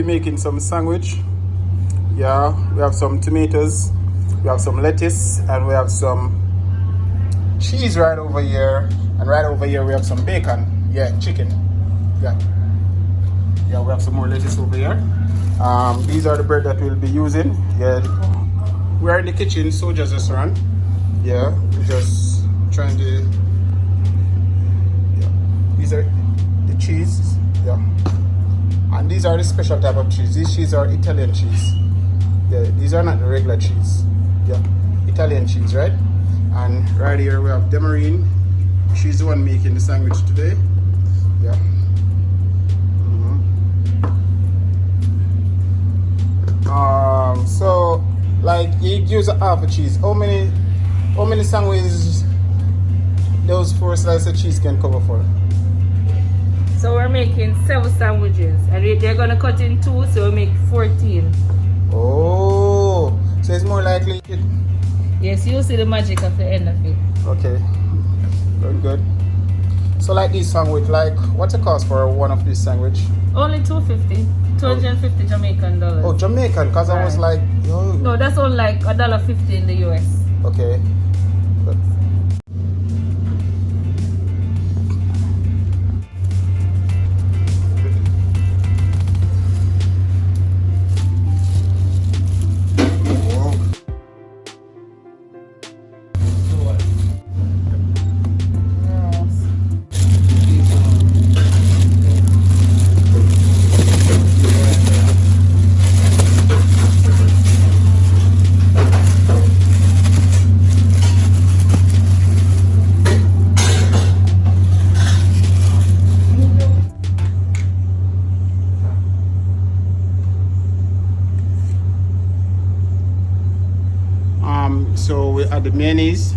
be making some sandwich. Yeah, we have some tomatoes, we have some lettuce, and we have some cheese right over here. And right over here we have some bacon. Yeah, chicken. Yeah. Yeah, we have some more lettuce over here. These are the bread that we'll be using. Yeah, we're in the kitchen, Soja's restaurant. Yeah, we're just trying to. Yeah, these are the cheese. Yeah, and these are the special type of cheese. These cheese are Italian cheese. Yeah, these are not the regular cheese. Yeah, Italian cheese, right? And right here we have Demarine. She's the one making the sandwich today. Yeah. So like you use half a cheese. How many sandwiches those 4 slices of cheese can cover for? So we're making 7 sandwiches, and they're gonna cut in 2, so we make 14. Oh, so it's more likely. Yes, you'll see the magic at the end of it. Okay, good, good. So like this sandwich, like what's the cost for one of these sandwich? Only $250 Jamaican dollars. Oh, Jamaican, cause I was like, yo. No, that's only like $1.50 in the US. Okay. Good. So we add the mayonnaise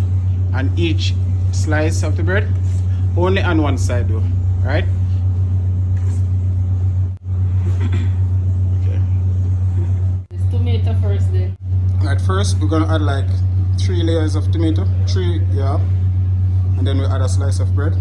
on each slice of the bread, only on one side though, right? Okay. It's tomato first then. At first we're gonna add like 3 layers of tomato, 3, yeah, and then we add a slice of bread.